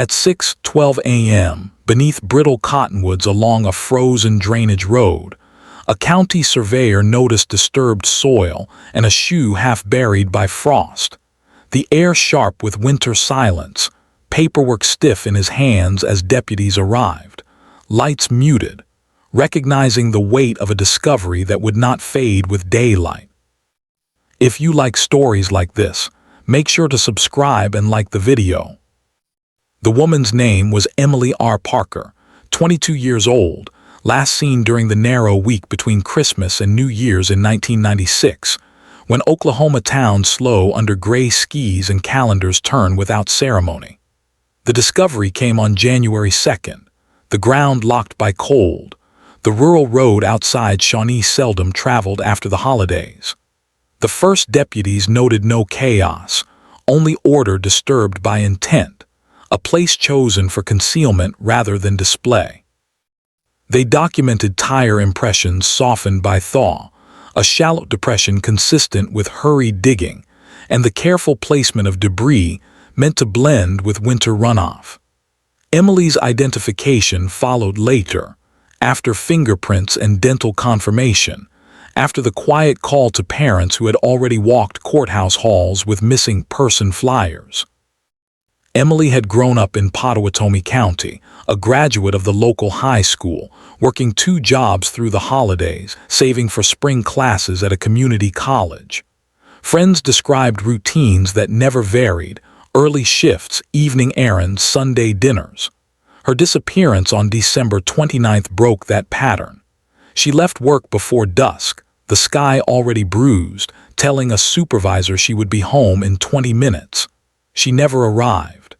At 6:12 a.m., beneath brittle cottonwoods along a frozen drainage road, a county surveyor noticed disturbed soil and a shoe half buried by frost. The air sharp with winter silence, paperwork stiff in his hands as deputies arrived, lights muted, recognizing the weight of a discovery that would not fade with daylight. If you like stories like this, make sure to subscribe and like the video. The woman's name was Emily R. Parker, 22 years old, last seen during the narrow week between Christmas and New Year's in 1996, when Oklahoma towns slow under gray skis and calendars turn without ceremony. The discovery came on January 2nd, the ground locked by cold, the rural road outside Shawnee seldom traveled after the holidays. The first deputies noted no chaos, only order disturbed by intent, a place chosen for concealment rather than display. They documented tire impressions softened by thaw, a shallow depression consistent with hurried digging, and the careful placement of debris meant to blend with winter runoff. Emily's identification followed later, after fingerprints and dental confirmation, after the quiet call to parents who had already walked courthouse halls with missing person flyers. Emily had grown up in Pottawatomie County, a graduate of the local high school, working 2 jobs through the holidays, saving for spring classes at a community college. Friends described routines that never varied, early shifts, evening errands, Sunday dinners. Her disappearance on December 29th broke that pattern. She left work before dusk, the sky already bruised, telling a supervisor she would be home in 20 minutes. She never arrived.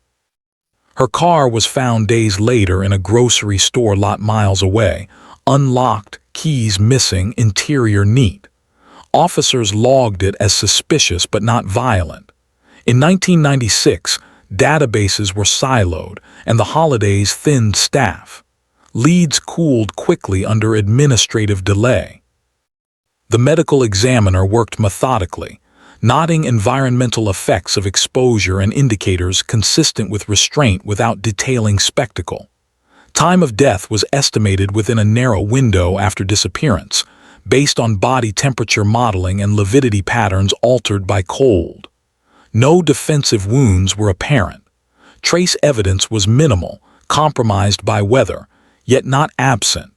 Her car was found days later in a grocery store lot miles away, unlocked, keys missing, interior neat. Officers logged it as suspicious but not violent. In 1996, databases were siloed and the holidays thinned staff. Leads cooled quickly under administrative delay. The medical examiner worked methodically, noting environmental effects of exposure and indicators consistent with restraint without detailing spectacle. Time of death was estimated within a narrow window after disappearance, based on body temperature modeling and lividity patterns altered by cold. No defensive wounds were apparent. Trace evidence was minimal, compromised by weather, yet not absent.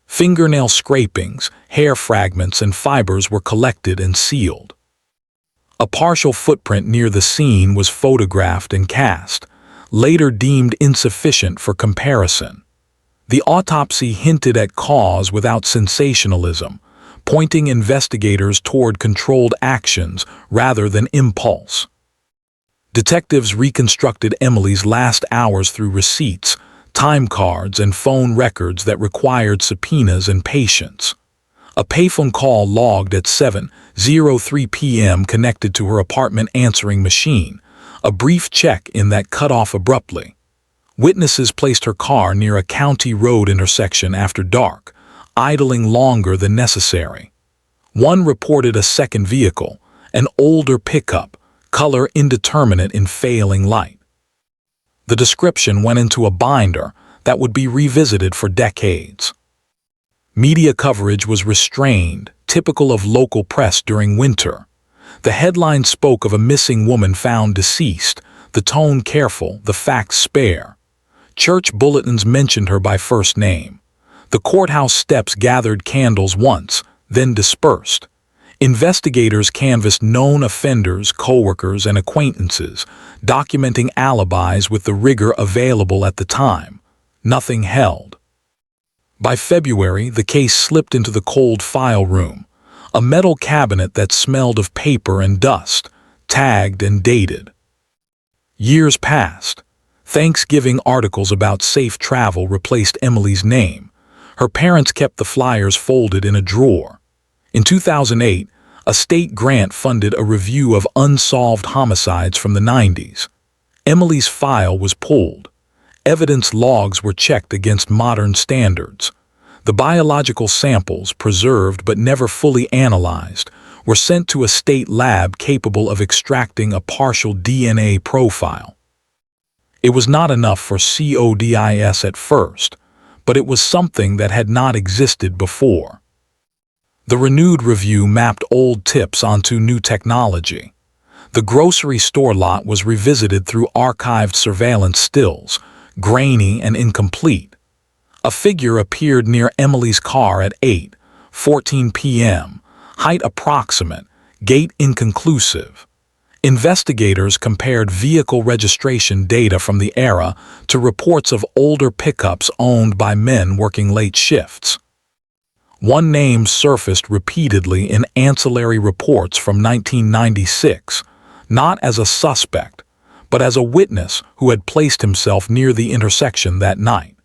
Fingernail scrapings, hair fragments, and fibers were collected and sealed. A partial footprint near the scene was photographed and cast, later deemed insufficient for comparison. The autopsy hinted at cause without sensationalism, pointing investigators toward controlled actions rather than impulse. Detectives reconstructed Emily's last hours through receipts, time cards, and phone records that required subpoenas and patience. A payphone call logged at 7:03 p.m. connected to her apartment answering machine, a brief check in that cut off abruptly. Witnesses placed her car near a county road intersection after dark, idling longer than necessary. One reported a second vehicle, an older pickup, color indeterminate in failing light. The description went into a binder that would be revisited for decades. Media coverage was restrained, typical of local press during winter. The headline spoke of a missing woman found deceased, the tone careful, the facts spare. Church bulletins mentioned her by first name. The courthouse steps gathered candles once, then dispersed. Investigators canvassed known offenders, coworkers, and acquaintances, documenting alibis with the rigor available at the time. Nothing held. By February, the case slipped into the cold file room, a metal cabinet that smelled of paper and dust, tagged and dated. Years passed. Thanksgiving articles about safe travel replaced Emily's name. Her parents kept the flyers folded in a drawer. In 2008, a state grant funded a review of unsolved homicides from the 90s. Emily's file was pulled. Evidence logs were checked against modern standards. The biological samples, preserved but never fully analyzed, were sent to a state lab capable of extracting a partial DNA profile. It was not enough for CODIS at first, but it was something that had not existed before. The renewed review mapped old tips onto new technology. The grocery store lot was revisited through archived surveillance stills, grainy and incomplete. A figure appeared near Emily's car at 8:14 p.m., height approximate, gait inconclusive. Investigators compared vehicle registration data from the era to reports of older pickups owned by men working late shifts. One name surfaced repeatedly in ancillary reports from 1996, not as a suspect, but as a witness who had placed himself near the intersection that night.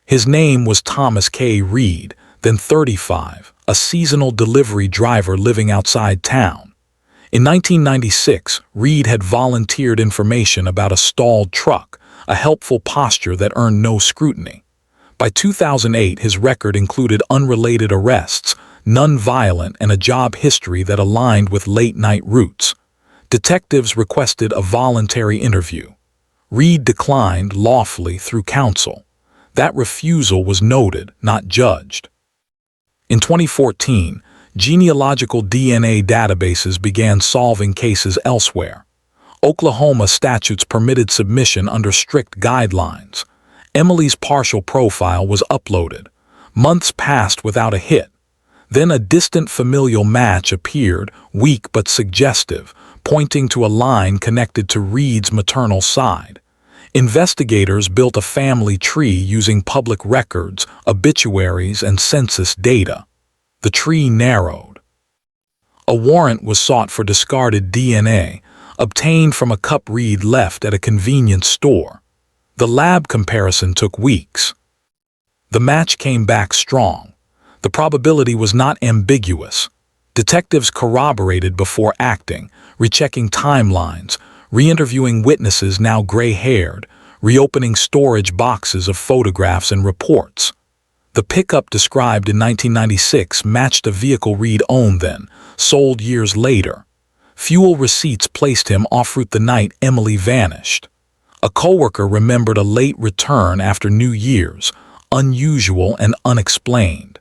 His name was Thomas K. Reed, then 35, a seasonal delivery driver living outside town. In 1996, Reed had volunteered information about a stalled truck, a helpful posture that earned no scrutiny. By 2008, his record included unrelated arrests, none violent, and a job history that aligned with late-night routes. Detectives requested a voluntary interview. Reed declined lawfully through counsel. That refusal was noted, not judged. In 2014, genealogical DNA databases began solving cases elsewhere. Oklahoma statutes permitted submission under strict guidelines. Emily's partial profile was uploaded. Months passed without a hit. Then a distant familial match appeared, weak but suggestive, pointing to a line connected to Reed's maternal side. Investigators built a family tree using public records, obituaries, and census data. The tree narrowed. A warrant was sought for discarded DNA, obtained from a cup Reed left at a convenience store. The lab comparison took weeks. The match came back strong. The probability was not ambiguous. Detectives corroborated before acting, rechecking timelines, re-interviewing witnesses now gray-haired, reopening storage boxes of photographs and reports. The pickup described in 1996 matched a vehicle Reed owned then, sold years later. Fuel receipts placed him off route the night Emily vanished. A coworker remembered a late return after New Year's, unusual and unexplained.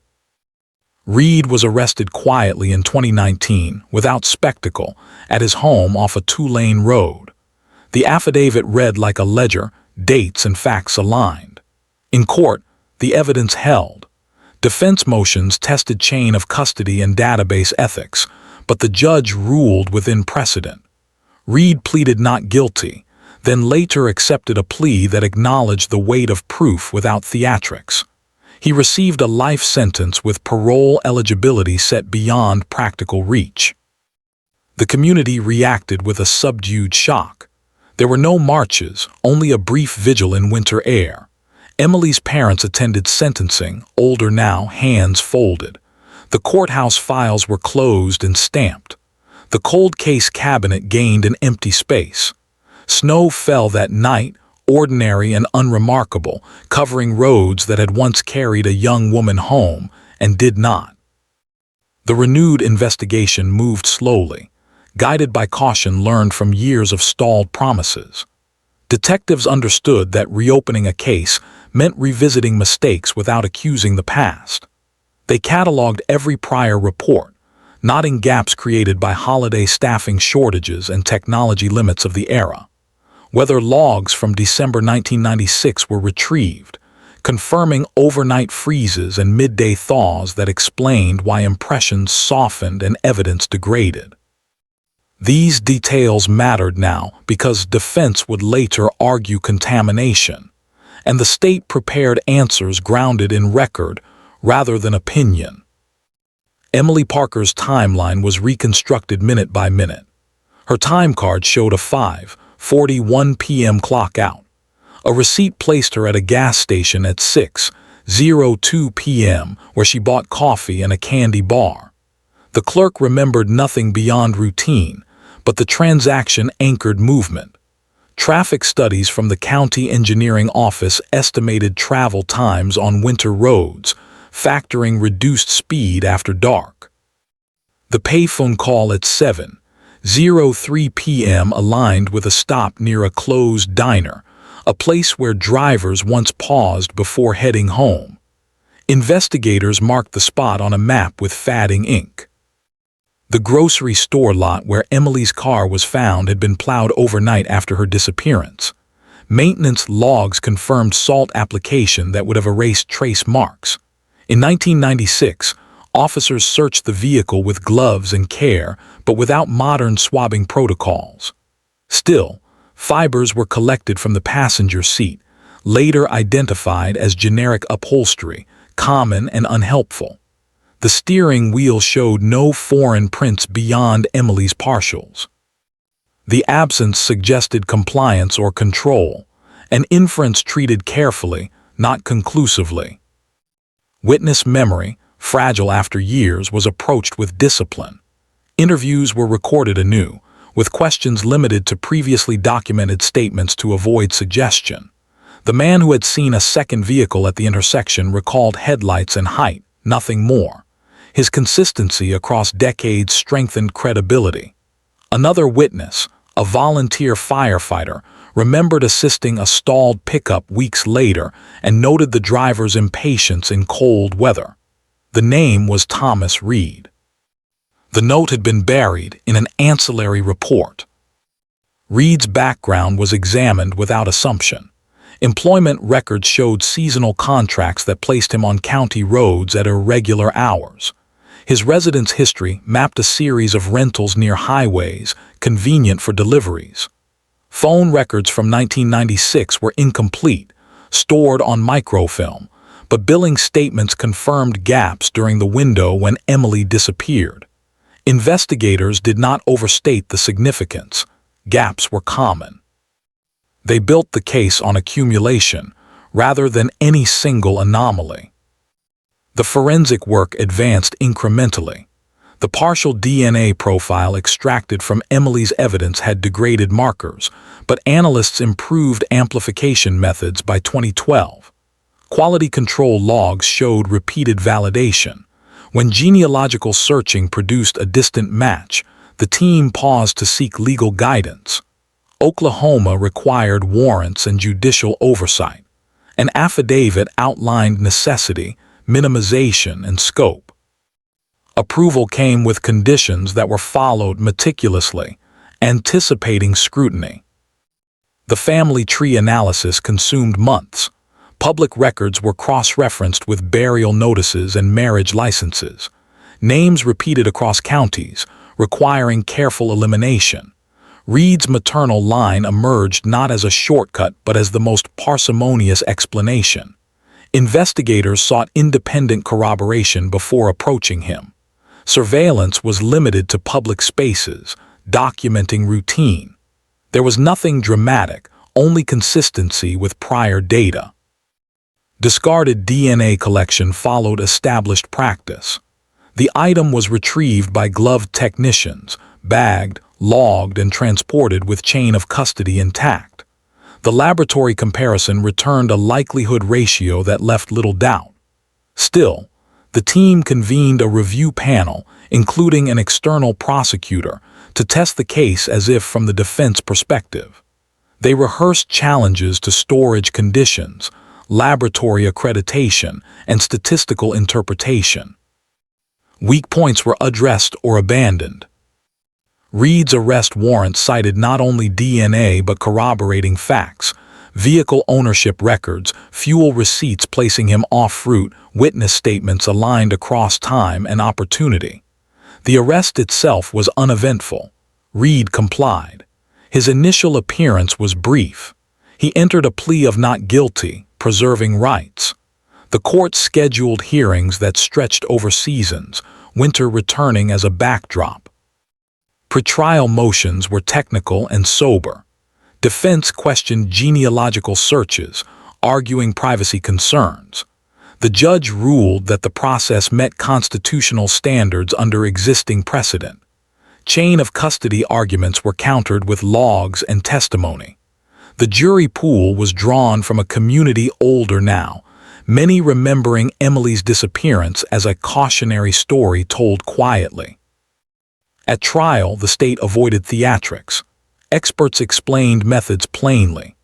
Reed was arrested quietly in 2019, without spectacle, at his home off a two-lane road. The affidavit read like a ledger, dates and facts aligned. In court, the evidence held. Defense motions tested chain of custody and database ethics, but the judge ruled within precedent. Reed pleaded not guilty, then later accepted a plea that acknowledged the weight of proof without theatrics. He received a life sentence with parole eligibility set beyond practical reach. The community reacted with a subdued shock. There were no marches, only a brief vigil in winter air. Emily's parents attended sentencing, older now, hands folded. The courthouse files were closed and stamped. The cold case cabinet gained an empty space. Snow fell that night, ordinary and unremarkable, covering roads that had once carried a young woman home and did not. The renewed investigation moved slowly, guided by caution learned from years of stalled promises. Detectives understood that reopening a case meant revisiting mistakes without accusing the past. They cataloged every prior report, noting gaps created by holiday staffing shortages and technology limits of the era. Weather logs from December 1996 were retrieved, confirming overnight freezes and midday thaws that explained why impressions softened and evidence degraded. These details mattered now because defense would later argue contamination, and the state prepared answers grounded in record rather than opinion. Emily Parker's timeline was reconstructed minute by minute. Her time card showed a 5:41 p.m. clock out. A receipt placed her at a gas station at 6:02 p.m. where she bought coffee and a candy bar. The clerk remembered nothing beyond routine, but the transaction anchored movement. Traffic studies from the county engineering office estimated travel times on winter roads, factoring reduced speed after dark. The payphone call at 7:03 p.m. aligned with a stop near a closed diner, a place where drivers once paused before heading home. Investigators marked the spot on a map with fading ink. The grocery store lot where Emily's car was found had been plowed overnight after her disappearance. Maintenance logs confirmed salt application that would have erased trace marks. In 1996, officers searched the vehicle with gloves and care, but without modern swabbing protocols. Still, fibers were collected from the passenger seat, later identified as generic upholstery, common and unhelpful. The steering wheel showed no foreign prints beyond Emily's partials. The absence suggested compliance or control, an inference treated carefully, not conclusively. Witness memory, fragile after years, was approached with discipline. Interviews were recorded anew, with questions limited to previously documented statements to avoid suggestion. The man who had seen a second vehicle at the intersection recalled headlights and height, nothing more. His consistency across decades strengthened credibility. Another witness, a volunteer firefighter, remembered assisting a stalled pickup weeks later and noted the driver's impatience in cold weather. The name was Thomas Reed. The note had been buried in an ancillary report. Reed's background was examined without assumption. Employment records showed seasonal contracts that placed him on county roads at irregular hours. His residence history mapped a series of rentals near highways, convenient for deliveries. Phone records from 1996 were incomplete, stored on microfilm, but billing statements confirmed gaps during the window when Emily disappeared. Investigators did not overstate the significance. Gaps were common. They built the case on accumulation, rather than any single anomaly. The forensic work advanced incrementally. The partial DNA profile extracted from Emily's evidence had degraded markers, but analysts improved amplification methods by 2012. Quality control logs showed repeated validation. When genealogical searching produced a distant match, the team paused to seek legal guidance. Oklahoma required warrants and judicial oversight. An affidavit outlined necessity, minimization, and scope. Approval came with conditions that were followed meticulously, anticipating scrutiny. The family tree analysis consumed months. Public records were cross-referenced with burial notices and marriage licenses. Names repeated across counties, requiring careful elimination. Reed's maternal line emerged not as a shortcut but as the most parsimonious explanation. Investigators sought independent corroboration before approaching him. Surveillance was limited to public spaces, documenting routine. There was nothing dramatic, only consistency with prior data. Discarded DNA collection followed established practice. The item was retrieved by gloved technicians, bagged, logged, and transported with chain of custody intact. The laboratory comparison returned a likelihood ratio that left little doubt. Still, the team convened a review panel, including an external prosecutor, to test the case as if from the defense perspective. They rehearsed challenges to storage conditions, laboratory accreditation, and statistical interpretation. Weak points were addressed or abandoned. Reed's arrest warrant cited not only DNA but corroborating facts, vehicle ownership records, fuel receipts placing him off route, witness statements aligned across time and opportunity. The arrest itself was uneventful. Reed complied. His initial appearance was brief. He entered a plea of not guilty, preserving rights. The court scheduled hearings that stretched over seasons, winter returning as a backdrop. Pretrial motions were technical and sober. Defense questioned genealogical searches, arguing privacy concerns. The judge ruled that the process met constitutional standards under existing precedent. Chain of custody arguments were countered with logs and testimony. The jury pool was drawn from a community older now, many remembering Emily's disappearance as a cautionary story told quietly. At trial, the state avoided theatrics. Experts explained methods plainly.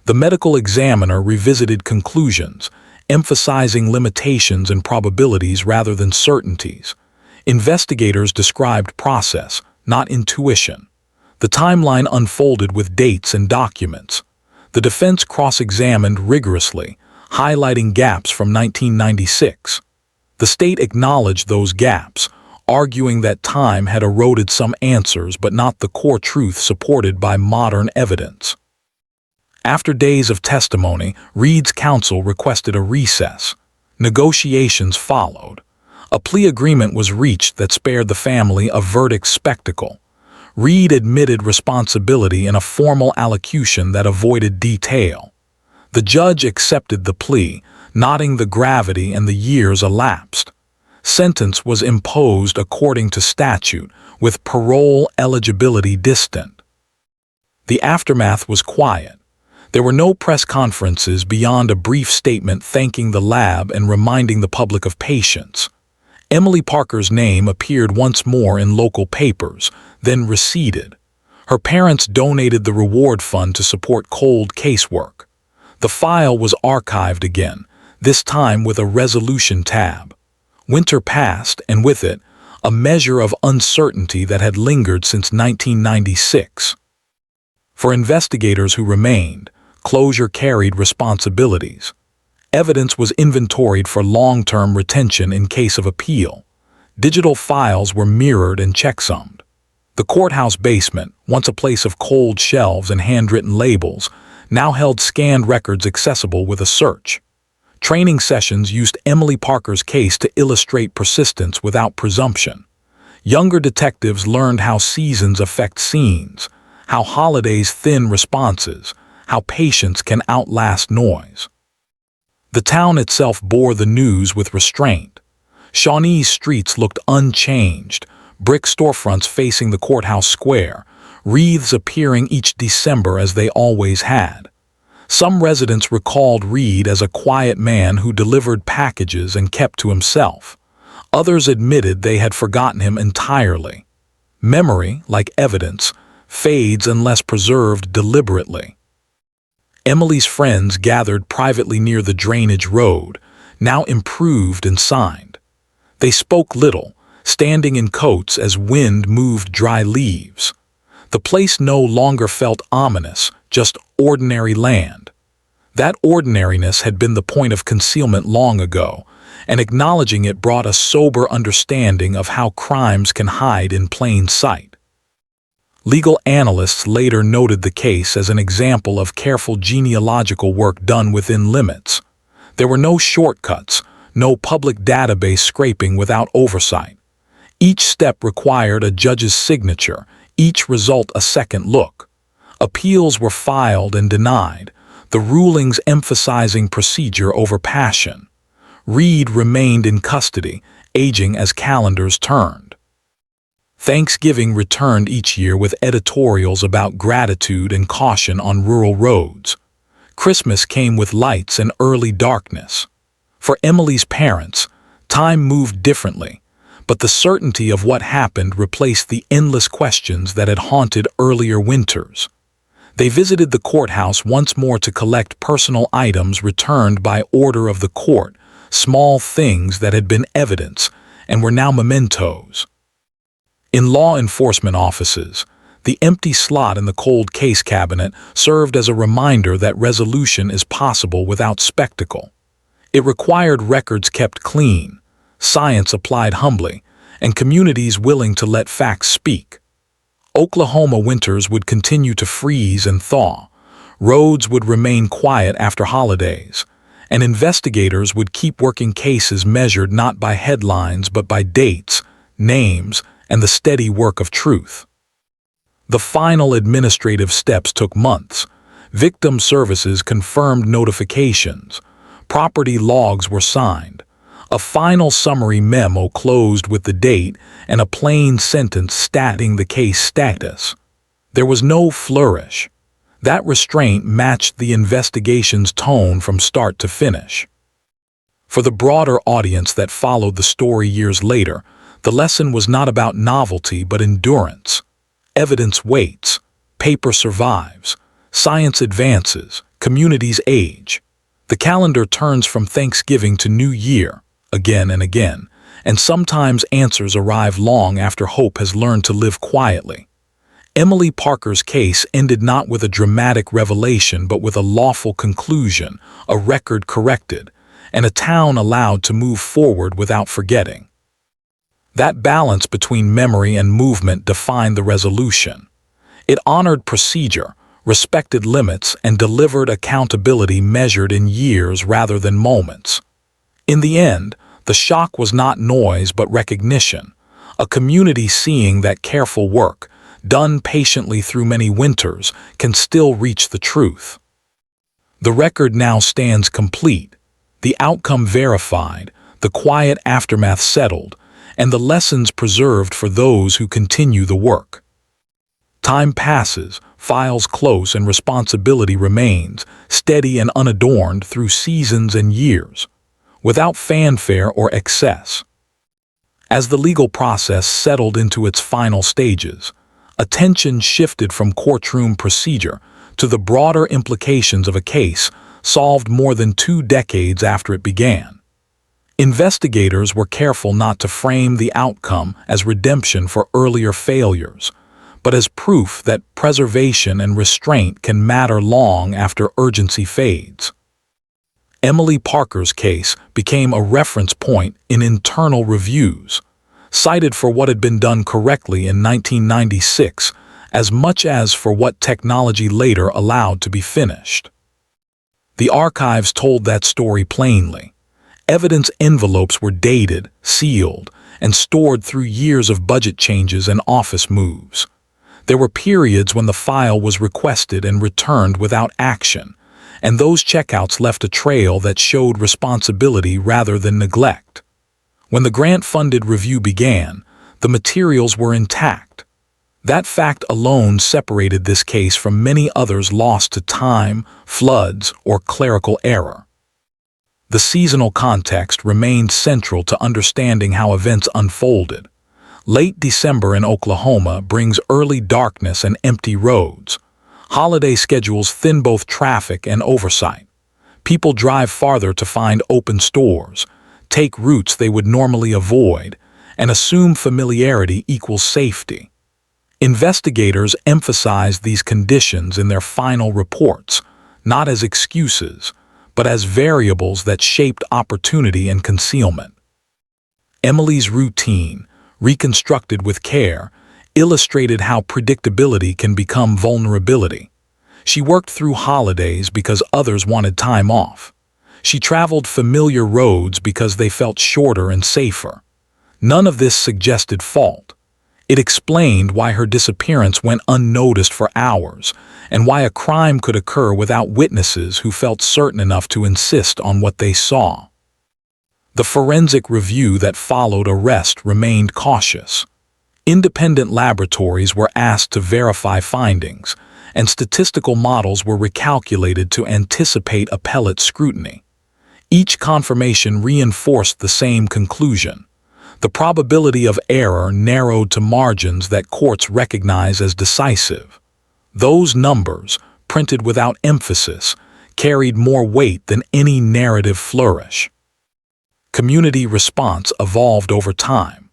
The medical examiner revisited conclusions, emphasizing limitations and probabilities rather than certainties. Investigators described process, not intuition. The timeline unfolded with dates and documents. The defense cross-examined rigorously, highlighting gaps from 1996. The state acknowledged those gaps, arguing that time had eroded some answers but not the core truth supported by modern evidence. After days of testimony, Reed's counsel requested a recess. Negotiations followed. A plea agreement was reached that spared the family a verdict spectacle. Reed admitted responsibility in a formal allocution that avoided detail. The judge accepted the plea, noting the gravity and the years elapsed. Sentence was imposed according to statute, with parole eligibility distant. The aftermath was quiet. There were no press conferences beyond a brief statement thanking the lab and reminding the public of patience. Emily Parker's name appeared once more in local papers, then receded. Her parents donated the reward fund to support cold casework. The file was archived again, this time with a resolution tab. Winter passed, and with it, a measure of uncertainty that had lingered since 1996. For investigators who remained, closure carried responsibilities. Evidence was inventoried for long-term retention in case of appeal. Digital files were mirrored and checksummed. The courthouse basement, once a place of cold shelves and handwritten labels, now held scanned records accessible with a search. Training sessions used Emily Parker's case to illustrate persistence without presumption. Younger detectives learned how seasons affect scenes, how holidays thin responses, how patience can outlast noise. The town itself bore the news with restraint. Shawnee's streets looked unchanged, brick storefronts facing the courthouse square, wreaths appearing each December as they always had. Some residents recalled Reed as a quiet man who delivered packages and kept to himself. Others admitted they had forgotten him entirely. Memory, like evidence, fades unless preserved deliberately. Emily's friends gathered privately near the drainage road, now improved and signed. They spoke little, standing in coats as wind moved dry leaves. The place no longer felt ominous, just ordinary land. That ordinariness had been the point of concealment long ago, and acknowledging it brought a sober understanding of how crimes can hide in plain sight. Legal analysts later noted the case as an example of careful genealogical work done within limits. There were no shortcuts, no public database scraping without oversight. Each step required a judge's signature, each result a second look. Appeals were filed and denied, the rulings emphasizing procedure over passion. Reed remained in custody, aging as calendars turned. Thanksgiving returned each year with editorials about gratitude and caution on rural roads. Christmas came with lights and early darkness. For Emily's parents, time moved differently, but the certainty of what happened replaced the endless questions that had haunted earlier winters. They visited the courthouse once more to collect personal items returned by order of the court, small things that had been evidence and were now mementos. In law enforcement offices, the empty slot in the cold case cabinet served as a reminder that resolution is possible without spectacle. It required records kept clean, science applied humbly, and communities willing to let facts speak. Oklahoma winters would continue to freeze and thaw, roads would remain quiet after holidays, and investigators would keep working cases measured not by headlines but by dates, names, and the steady work of truth. The final administrative steps took months. Victim services confirmed notifications. Property logs were signed. A final summary memo closed with the date and a plain sentence stating the case status. There was no flourish. That restraint matched the investigation's tone from start to finish. For the broader audience that followed the story years later, the lesson was not about novelty but endurance. Evidence waits, paper survives, science advances, Communities age. The calendar turns from Thanksgiving to New Year, again and again, and sometimes answers arrive long after hope has learned to live quietly. Emily Parker's case ended not with a dramatic revelation but with a lawful conclusion, a record corrected, and a town allowed to move forward without forgetting. That balance between memory and movement defined the resolution. It honored procedure, respected limits, and delivered accountability measured in years rather than moments. In the end, the shock was not noise but recognition, a community seeing that careful work, done patiently through many winters, can still reach the truth. The record now stands complete, the outcome verified, the quiet aftermath settled, and the lessons preserved for those who continue the work. Time passes, files close, and responsibility remains, steady and unadorned through seasons and years, without fanfare or excess. As the legal process settled into its final stages, attention shifted from courtroom procedure to the broader implications of a case solved more than 2 decades after it began. Investigators were careful not to frame the outcome as redemption for earlier failures, but as proof that preservation and restraint can matter long after urgency fades. Emily Parker's case became a reference point in internal reviews, cited for what had been done correctly in 1996 as much as for what technology later allowed to be finished. The archives told that story plainly. Evidence envelopes were dated, sealed, and stored through years of budget changes and office moves. There were periods when the file was requested and returned without action, and those checkouts left a trail that showed responsibility rather than neglect. When the grant-funded review began, the materials were intact. That fact alone separated this case from many others lost to time, floods, or clerical error. The seasonal context remained central to understanding how events unfolded. Late December in Oklahoma brings early darkness and empty roads. Holiday schedules thin both traffic and oversight. People drive farther to find open stores, take routes they would normally avoid, and assume familiarity equals safety. Investigators emphasized these conditions in their final reports, not as excuses, but as variables that shaped opportunity and concealment. Emily's routine, reconstructed with care, illustrated how predictability can become vulnerability. She worked through holidays because others wanted time off. She traveled familiar roads because they felt shorter and safer. None of this suggested fault. It explained why her disappearance went unnoticed for hours, and why a crime could occur without witnesses who felt certain enough to insist on what they saw. The forensic review that followed arrest remained cautious. Independent laboratories were asked to verify findings, and statistical models were recalculated to anticipate appellate scrutiny. Each confirmation reinforced the same conclusion. The probability of error narrowed to margins that courts recognize as decisive. Those numbers, printed without emphasis, carried more weight than any narrative flourish. Community response evolved over time.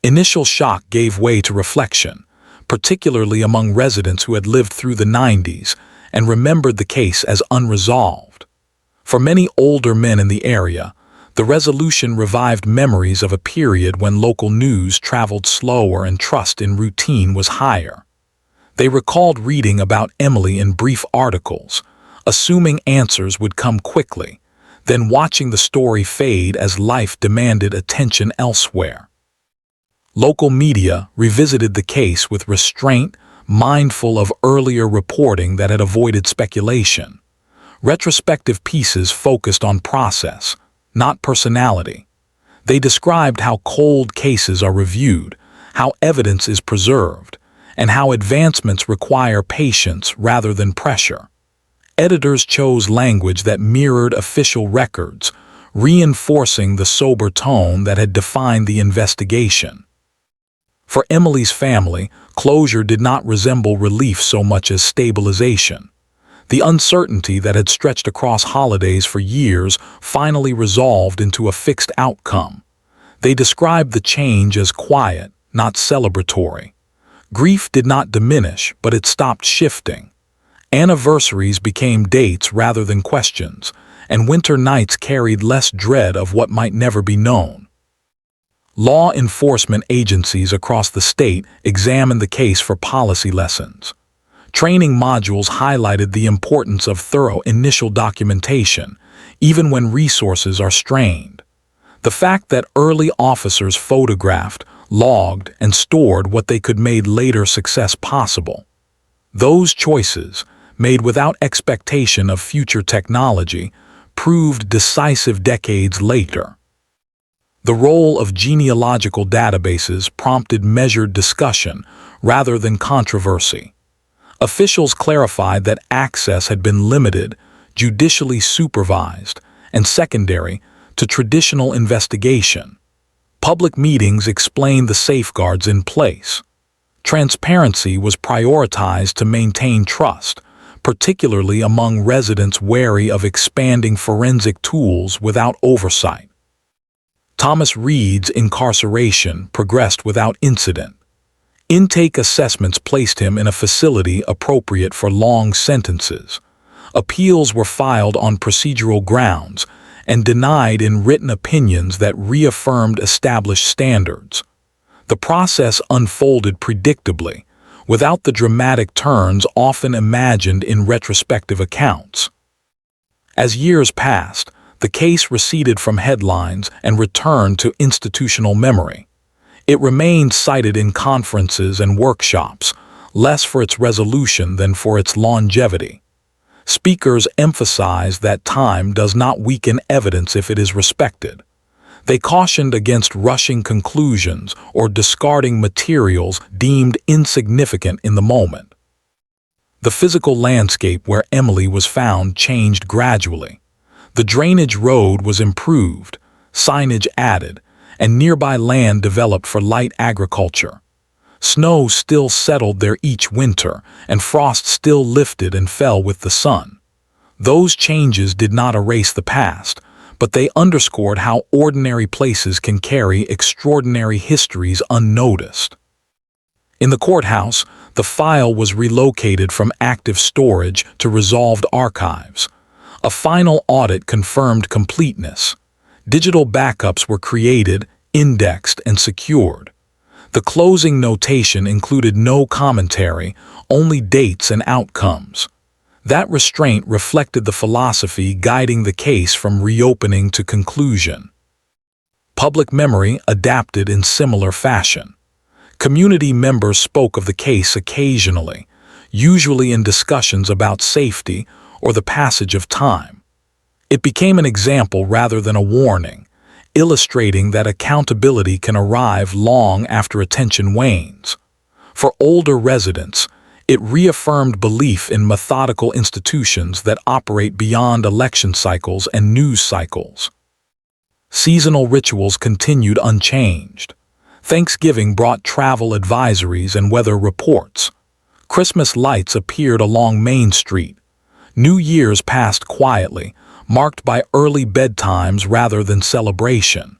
Initial shock gave way to reflection, particularly among residents who had lived through the 90s and remembered the case as unresolved. For many older men in the area, the resolution revived memories of a period when local news traveled slower and trust in routine was higher. They recalled reading about Emily in brief articles, assuming answers would come quickly, then watching the story fade as life demanded attention elsewhere. Local media revisited the case with restraint, mindful of earlier reporting that had avoided speculation. Retrospective pieces focused on process, not personality. They described how cold cases are reviewed, how evidence is preserved, and how advancements require patience rather than pressure. Editors chose language that mirrored official records, reinforcing the sober tone that had defined the investigation. For Emily's family, closure did not resemble relief so much as stabilization. The uncertainty that had stretched across holidays for years finally resolved into a fixed outcome. They described the change as quiet, not celebratory. Grief did not diminish, but it stopped shifting. Anniversaries became dates rather than questions, and winter nights carried less dread of what might never be known. Law enforcement agencies across the state examined the case for policy lessons. Training modules highlighted the importance of thorough initial documentation, even when resources are strained. The fact that early officers photographed, logged, and stored what they could made later success possible. Those choices, made without expectation of future technology, proved decisive decades later. The role of genealogical databases prompted measured discussion rather than controversy. Officials clarified that access had been limited, judicially supervised, and secondary to traditional investigation. Public meetings explained the safeguards in place. Transparency was prioritized to maintain trust, particularly among residents wary of expanding forensic tools without oversight. Thomas Reed's incarceration progressed without incident. Intake assessments placed him in a facility appropriate for long sentences. Appeals were filed on procedural grounds and denied in written opinions that reaffirmed established standards. The process unfolded predictably, without the dramatic turns often imagined in retrospective accounts. As years passed, the case receded from headlines and returned to institutional memory. It remained cited in conferences and workshops, less for its resolution than for its longevity. Speakers emphasized that time does not weaken evidence if it is respected. They cautioned against rushing conclusions or discarding materials deemed insignificant in the moment. The physical landscape where Emily was found changed gradually. The drainage road was improved, signage added, and nearby land developed for light agriculture. Snow still settled there each winter, and frost still lifted and fell with the sun. Those changes did not erase the past, but they underscored how ordinary places can carry extraordinary histories unnoticed. In the courthouse, the file was relocated from active storage to resolved archives. A final audit confirmed completeness. Digital backups were created, indexed, and secured. The closing notation included no commentary, only dates and outcomes. That restraint reflected the philosophy guiding the case from reopening to conclusion. Public memory adapted in similar fashion. Community members spoke of the case occasionally, usually in discussions about safety or the passage of time. It became an example rather than a warning, illustrating that accountability can arrive long after attention wanes. For older residents, it reaffirmed belief in methodical institutions that operate beyond election cycles and news cycles. Seasonal rituals continued unchanged. Thanksgiving brought travel advisories and weather reports. Christmas lights appeared along Main Street. New Year's passed quietly, marked by early bedtimes rather than celebration.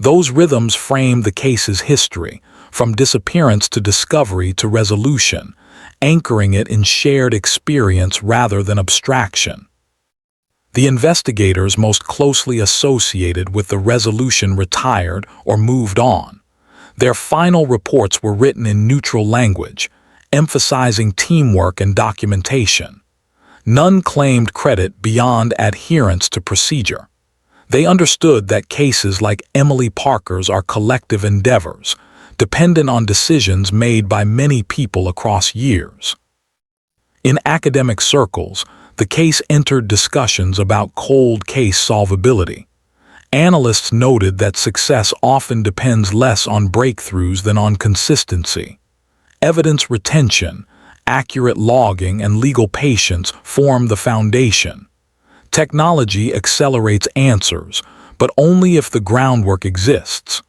Those rhythms framed the case's history, from disappearance to discovery to resolution, anchoring it in shared experience rather than abstraction. The investigators most closely associated with the resolution retired or moved on. Their final reports were written in neutral language, emphasizing teamwork and documentation. None claimed credit beyond adherence to procedure. They understood that cases like Emily Parker's are collective endeavors, dependent on decisions made by many people across years. In academic circles, the case entered discussions about cold case solvability. Analysts noted that success often depends less on breakthroughs than on consistency. Evidence retention, accurate logging, and legal patience form the foundation. Technology accelerates answers, but only if the groundwork exists.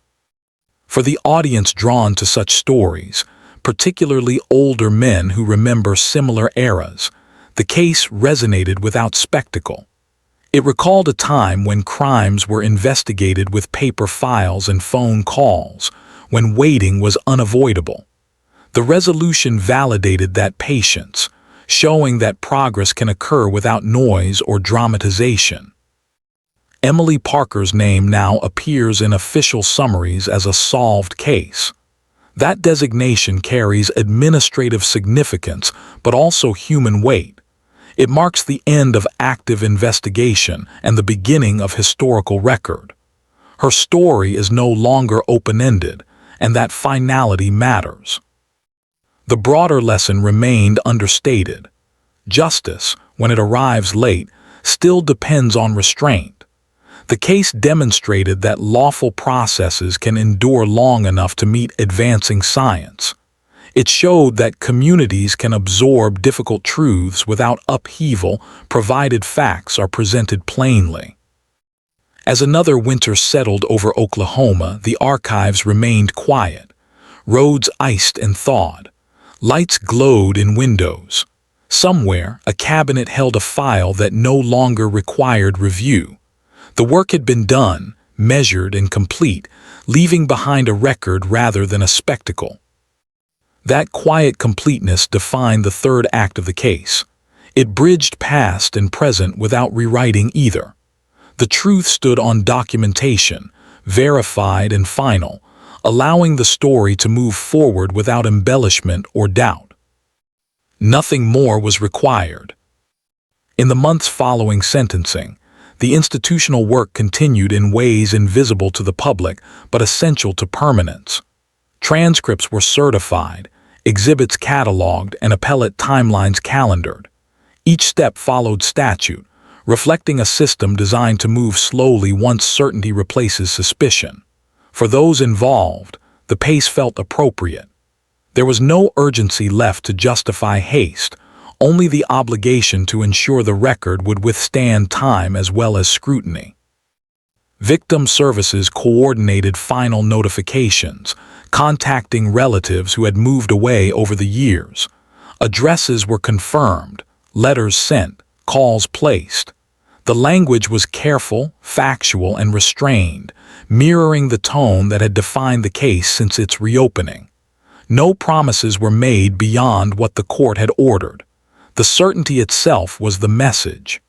For the audience drawn to such stories, particularly older men who remember similar eras, The case resonated without spectacle. It recalled a time when crimes were investigated with paper files and phone calls, when waiting was unavoidable. The resolution validated that patience, showing that progress can occur without noise or dramatization. Emily Parker's name now appears in official summaries as a solved case. That designation carries administrative significance but also human weight. It marks the end of active investigation and the beginning of historical record. Her story is no longer open-ended, and that finality matters. The broader lesson remained understated. Justice, when it arrives late, still depends on restraint. The case demonstrated that lawful processes can endure long enough to meet advancing science. It showed that communities can absorb difficult truths without upheaval, provided facts are presented plainly. As another winter settled over Oklahoma, the archives remained quiet. Roads iced and thawed. Lights glowed in windows. Somewhere, a cabinet held a file that no longer required review. The work had been done, measured and complete, leaving behind a record rather than a spectacle. That quiet completeness defined the third act of the case. It bridged past and present without rewriting either. The truth stood on documentation, verified and final, allowing the story to move forward without embellishment or doubt. Nothing more was required. In the months following sentencing, the institutional work continued in ways invisible to the public but essential to permanence. Transcripts were certified, exhibits cataloged, and appellate timelines calendared. Each step followed statute, reflecting a system designed to move slowly once certainty replaces suspicion. For those involved, the pace felt appropriate. There was no urgency left to justify haste, only the obligation to ensure the record would withstand time as well as scrutiny. Victim services coordinated final notifications, contacting relatives who had moved away over the years. Addresses were confirmed, letters sent, calls placed. The language was careful, factual, and restrained, mirroring the tone that had defined the case since its reopening. No promises were made beyond what the court had ordered. The certainty itself was the message.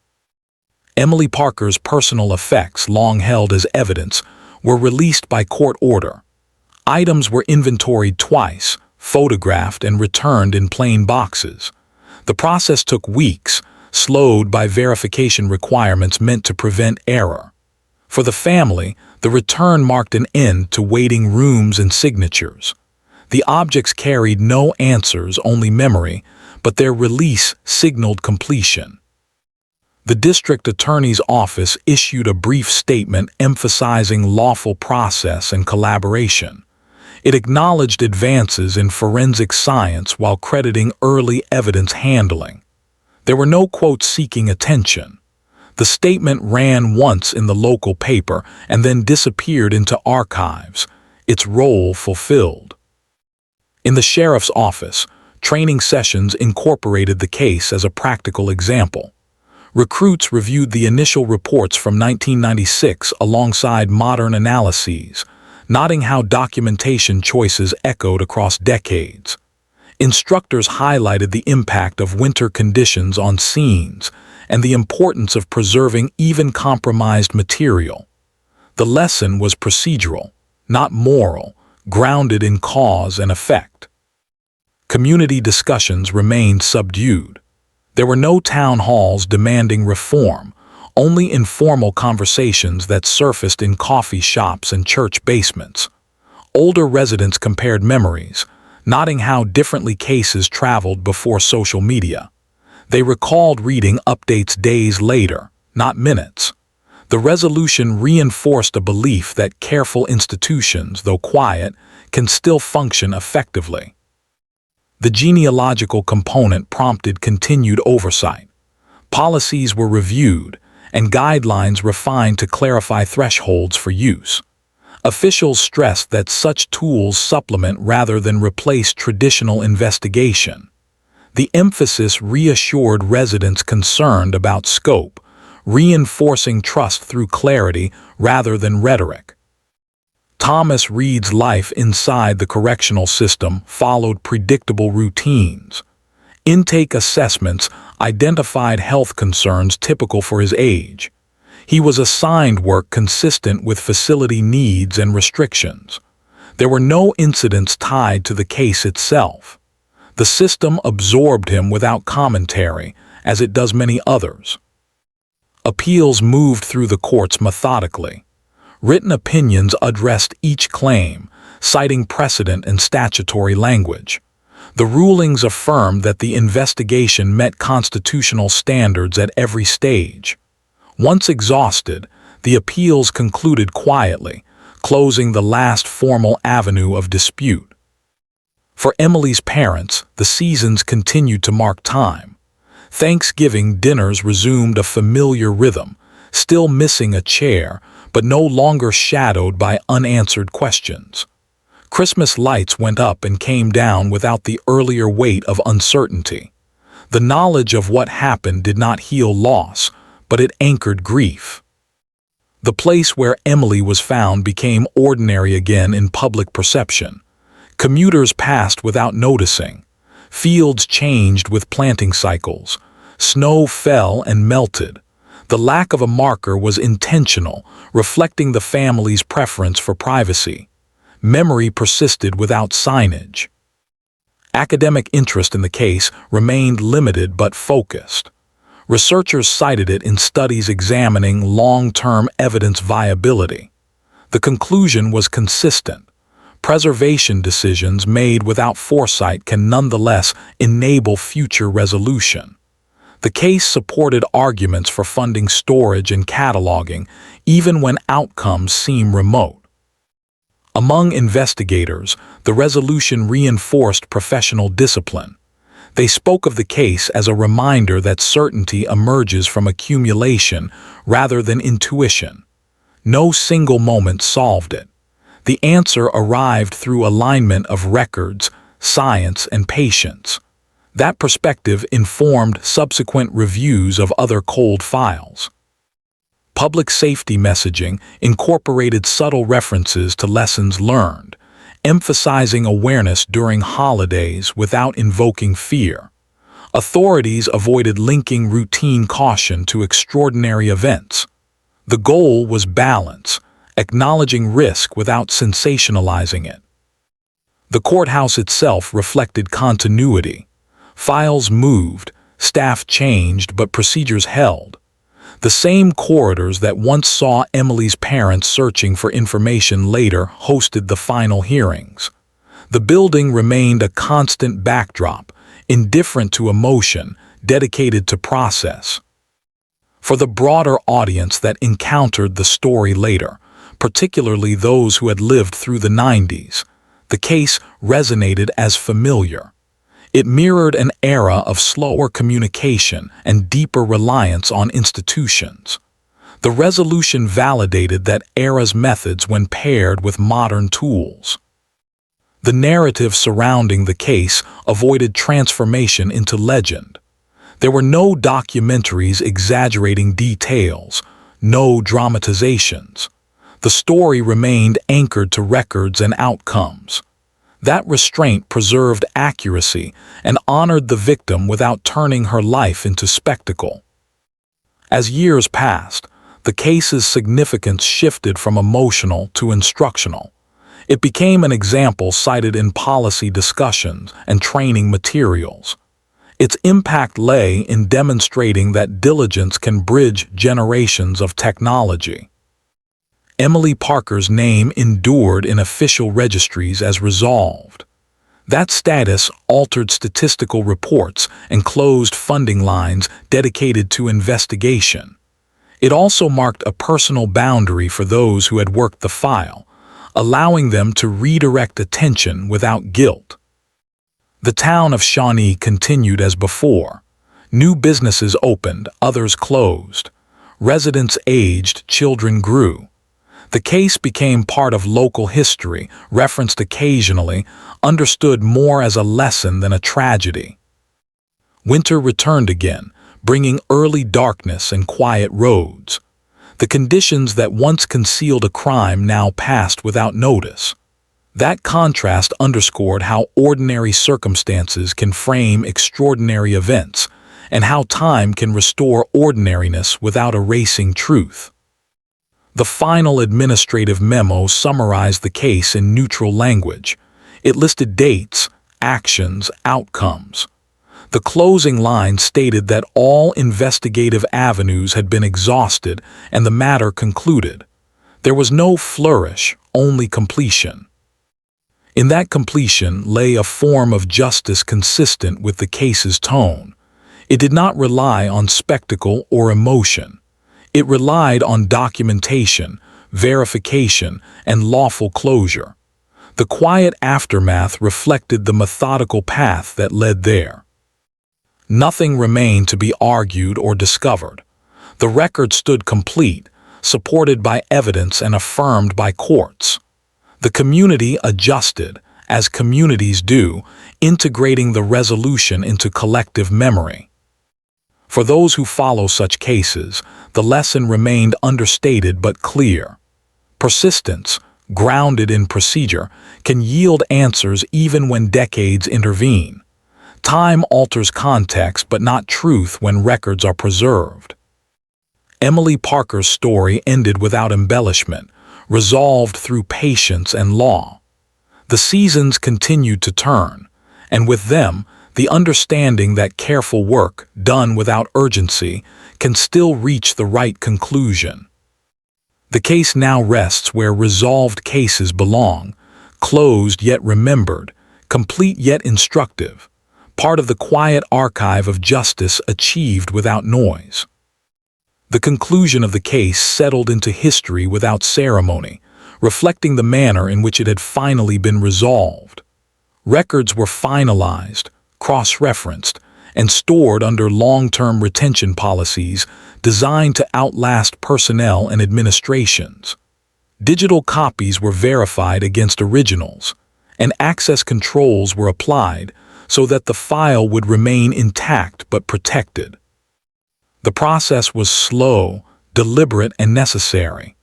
Emily Parker's personal effects, long held as evidence, were released by court order. Items were inventoried twice, photographed, and returned in plain boxes. The process took weeks, slowed by verification requirements meant to prevent error. For the family, the return marked an end to waiting rooms and signatures. The objects carried no answers, only memory, but their release signaled completion. The district attorney's office issued a brief statement emphasizing lawful process and collaboration. It acknowledged advances in forensic science while crediting early evidence handling. There were no quotes seeking attention. The statement ran once in the local paper and then disappeared into archives, its role fulfilled. In the sheriff's office, training sessions incorporated the case as a practical example. Recruits reviewed the initial reports from 1996 alongside modern analyses, noting how documentation choices echoed across decades. Instructors highlighted the impact of winter conditions on scenes and the importance of preserving even compromised material. The lesson was procedural, not moral, grounded in cause and effect. Community discussions remained subdued. There were no town halls demanding reform, only informal conversations that surfaced in coffee shops and church basements. Older residents compared memories, noting how differently cases traveled before social media. They recalled reading updates days later, not minutes. The resolution reinforced a belief that careful institutions, though quiet, can still function effectively. The genealogical component prompted continued oversight. Policies were reviewed, and guidelines refined to clarify thresholds for use. Officials stressed that such tools supplement rather than replace traditional investigation. The emphasis reassured residents concerned about scope, reinforcing trust through clarity rather than rhetoric. Thomas Reed's life inside the correctional system followed predictable routines. Intake assessments identified health concerns typical for his age. He was assigned work consistent with facility needs and restrictions. There were no incidents tied to the case itself. The system absorbed him without commentary, as it does many others. Appeals moved through the courts methodically. Written opinions addressed each claim, citing precedent and statutory language. The rulings affirmed that the investigation met constitutional standards at every stage. Once exhausted, the appeals concluded quietly, closing the last formal avenue of dispute. For Emily's parents, the seasons continued to mark time. Thanksgiving dinners resumed a familiar rhythm, still missing a chair, but no longer shadowed by unanswered questions. Christmas lights went up and came down without the earlier weight of uncertainty. The knowledge of what happened did not heal loss, but it anchored grief. The place where Emily was found became ordinary again in public perception. Commuters passed without noticing. Fields changed with planting cycles. Snow fell and melted. The lack of a marker was intentional, reflecting the family's preference for privacy. Memory persisted without signage. Academic interest in the case remained limited but focused. Researchers cited it in studies examining long-term evidence viability. The conclusion was consistent. Preservation decisions made without foresight can nonetheless enable future resolution. The case supported arguments for funding storage and cataloging, even when outcomes seem remote. Among investigators, the resolution reinforced professional discipline. They spoke of the case as a reminder that certainty emerges from accumulation rather than intuition. No single moment solved it. The answer arrived through alignment of records, science, and patience. That perspective informed subsequent reviews of other cold files. Public safety messaging incorporated subtle references to lessons learned, emphasizing awareness during holidays without invoking fear. Authorities avoided linking routine caution to extraordinary events. The goal was balance, acknowledging risk without sensationalizing it. The courthouse itself reflected continuity. Files moved, staff changed, but procedures held. The same corridors that once saw Emily's parents searching for information later hosted the final hearings. The building remained a constant backdrop, indifferent to emotion, dedicated to process. For the broader audience that encountered the story later, particularly those who had lived through the 90s, the case resonated as familiar. It mirrored an era of slower communication and deeper reliance on institutions. The resolution validated that era's methods when paired with modern tools. The narrative surrounding the case avoided transformation into legend. There were no documentaries exaggerating details, no dramatizations. The story remained anchored to records and outcomes. That restraint preserved accuracy and honored the victim without turning her life into spectacle. As years passed, the case's significance shifted from emotional to instructional. It became an example cited in policy discussions and training materials. Its impact lay in demonstrating that diligence can bridge generations of technology. Emily Parker's name endured in official registries as resolved. That status altered statistical reports and closed funding lines dedicated to investigation. It also marked a personal boundary for those who had worked the file, allowing them to redirect attention without guilt. The town of Shawnee continued as before. New businesses opened, others closed. Residents aged, children grew. The case became part of local history, referenced occasionally, understood more as a lesson than a tragedy. Winter returned again, bringing early darkness and quiet roads. The conditions that once concealed a crime now passed without notice. That contrast underscored how ordinary circumstances can frame extraordinary events, and how time can restore ordinariness without erasing truth. The final administrative memo summarized the case in neutral language. It listed dates, actions, outcomes. The closing line stated that all investigative avenues had been exhausted and the matter concluded. There was no flourish, only completion. In that completion lay a form of justice consistent with the case's tone. It did not rely on spectacle or emotion. It relied on documentation, verification, and lawful closure. The quiet aftermath reflected the methodical path that led there. Nothing remained to be argued or discovered. The record stood complete, supported by evidence and affirmed by courts. The community adjusted, as communities do, integrating the resolution into collective memory. For those who follow such cases, the lesson remained understated but clear. Persistence, grounded in procedure, can yield answers even when decades intervene. Time alters context but not truth when records are preserved. Emily Parker's story ended without embellishment, resolved through patience and law. The seasons continued to turn, and with them, the understanding that careful work, done without urgency, can still reach the right conclusion. The case now rests where resolved cases belong, closed yet remembered, complete yet instructive, part of the quiet archive of justice achieved without noise. The conclusion of the case settled into history without ceremony, reflecting the manner in which it had finally been resolved. Records were finalized, cross-referenced, and stored under long-term retention policies designed to outlast personnel and administrations. Digital copies were verified against originals, and access controls were applied so that the file would remain intact but protected. The process was slow, deliberate, and necessary,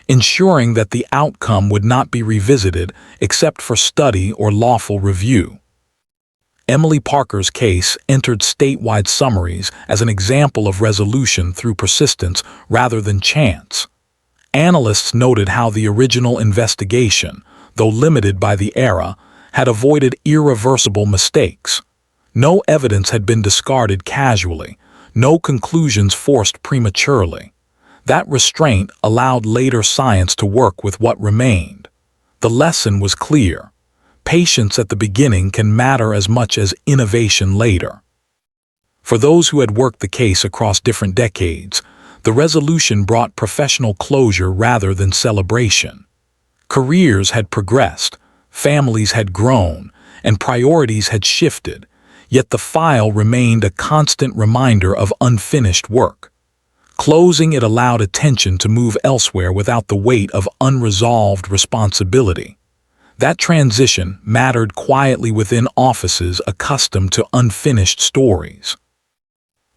ensuring that the outcome would not be revisited except for study or lawful review. Emily Parker's case entered statewide summaries as an example of resolution through persistence rather than chance. Analysts noted how the original investigation, though limited by the era, had avoided irreversible mistakes. No evidence had been discarded casually, no conclusions forced prematurely. That restraint allowed later science to work with what remained. The lesson was clear. Patience at the beginning can matter as much as innovation later. For those who had worked the case across different decades, the resolution brought professional closure rather than celebration. Careers had progressed, families had grown, and priorities had shifted, yet the file remained a constant reminder of unfinished work. Closing it allowed attention to move elsewhere without the weight of unresolved responsibility. That transition mattered quietly within offices accustomed to unfinished stories.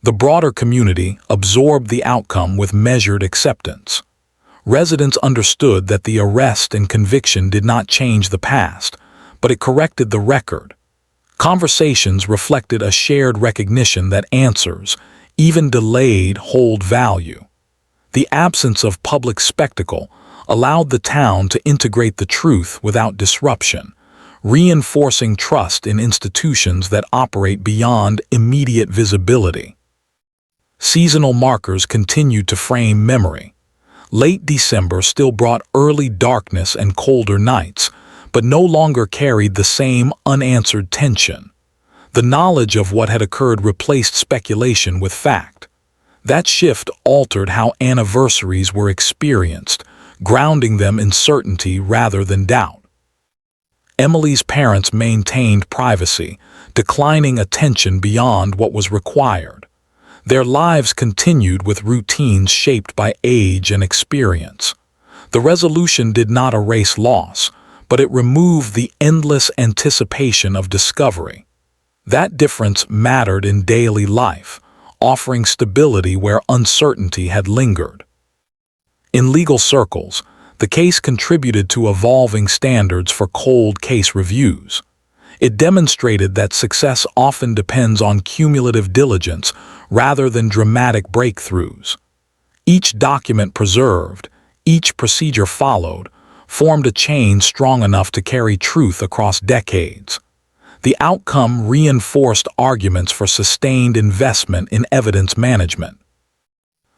The broader community absorbed the outcome with measured acceptance. Residents understood that the arrest and conviction did not change the past, but it corrected the record. Conversations reflected a shared recognition that answers, even delayed, hold value. The absence of public spectacle allowed the town to integrate the truth without disruption, reinforcing trust in institutions that operate beyond immediate visibility. Seasonal markers continued to frame memory. Late December still brought early darkness and colder nights, but no longer carried the same unanswered tension. The knowledge of what had occurred replaced speculation with fact. That shift altered how anniversaries were experienced, grounding them in certainty rather than doubt. Emily's parents maintained privacy, declining attention beyond what was required. Their lives continued with routines shaped by age and experience. The resolution did not erase loss, but it removed the endless anticipation of discovery. That difference mattered in daily life, offering stability where uncertainty had lingered. In legal circles, the case contributed to evolving standards for cold case reviews. It demonstrated that success often depends on cumulative diligence rather than dramatic breakthroughs. Each document preserved, each procedure followed, formed a chain strong enough to carry truth across decades. The outcome reinforced arguments for sustained investment in evidence management.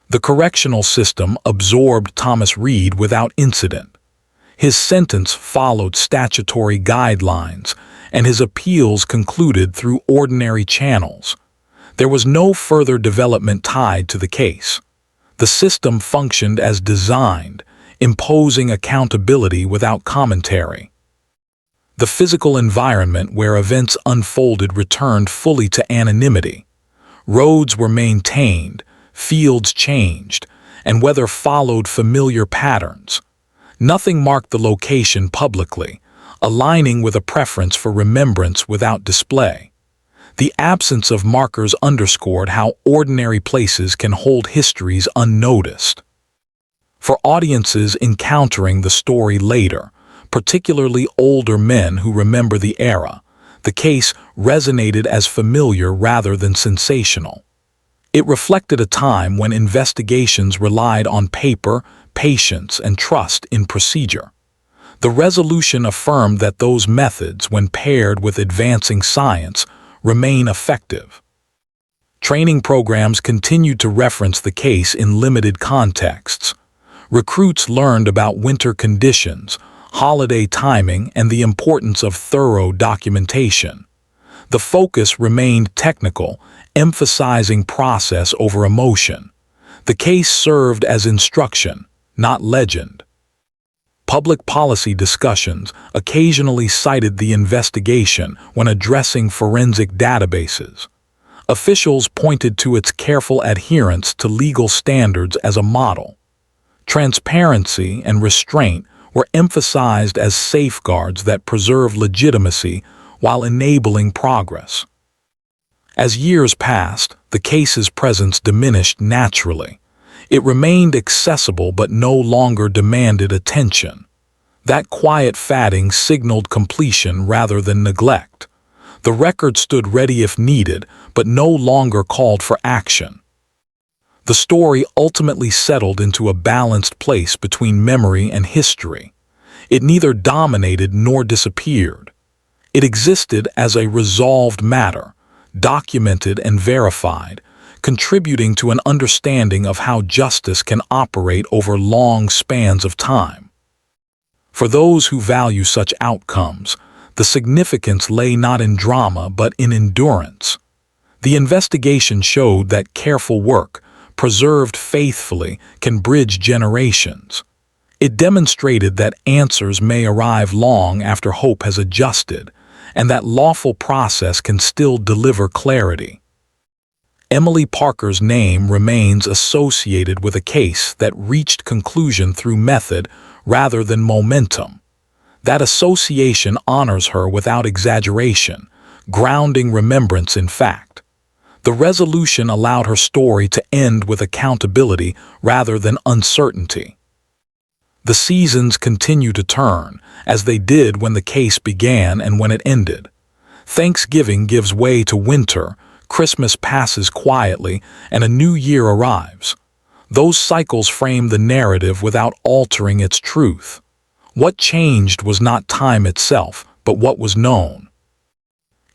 The correctional system absorbed Thomas Reed without incident. His sentence followed statutory guidelines, and his appeals concluded through ordinary channels. There was no further development tied to the case. The system functioned as designed, imposing accountability without commentary. The physical environment where events unfolded returned fully to anonymity. Roads were maintained, fields changed, and weather followed familiar patterns. Nothing marked the location publicly, aligning with a preference for remembrance without display. The absence of markers underscored how ordinary places can hold histories unnoticed. For audiences encountering the story later, particularly older men who remember the era, the case resonated as familiar rather than sensational. It reflected a time when investigations relied on paper, patience, and trust in procedure. The resolution affirmed that those methods, when paired with advancing science, remain effective. Training programs continued to reference the case in limited contexts. Recruits learned about winter conditions, holiday timing, and the importance of thorough documentation. The focus remained technical, emphasizing process over emotion. The case served as instruction, not legend. Public policy discussions occasionally cited the investigation when addressing forensic databases. Officials pointed to its careful adherence to legal standards as a model. Transparency and restraint were emphasized as safeguards that preserve legitimacy while enabling progress. As years passed, the case's presence diminished naturally. It remained accessible but no longer demanded attention. That quiet fatting signaled completion rather than neglect. The record stood ready if needed, but no longer called for action. The story ultimately settled into a balanced place between memory and history. It neither dominated nor disappeared. It existed as a resolved matter, documented and verified, contributing to an understanding of how justice can operate over long spans of time. For those who value such outcomes, the significance lay not in drama but in endurance. The investigation showed that careful work, preserved faithfully, can bridge generations. It demonstrated that answers may arrive long after hope has adjusted, and that lawful process can still deliver clarity. Emily Parker's name remains associated with a case that reached conclusion through method rather than momentum. That association honors her without exaggeration, grounding remembrance in fact. The resolution allowed her story to end with accountability rather than uncertainty. The seasons continue to turn, as they did when the case began and when it ended. Thanksgiving gives way to winter, Christmas passes quietly, and a new year arrives. Those cycles frame the narrative without altering its truth. What changed was not time itself, but what was known.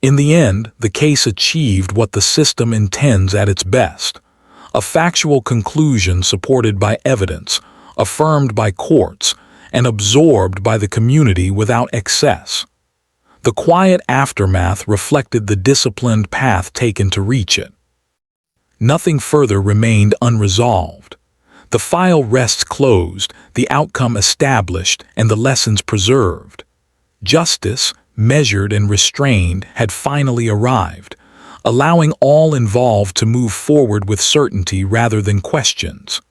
In the end, the case achieved what the system intends at its best: a factual conclusion supported by evidence, affirmed by courts, and absorbed by the community without excess. The quiet aftermath reflected the disciplined path taken to reach it. Nothing further remained unresolved. The file rests closed, the outcome established, and the lessons preserved. Justice, measured and restrained, had finally arrived, allowing all involved to move forward with certainty rather than questions.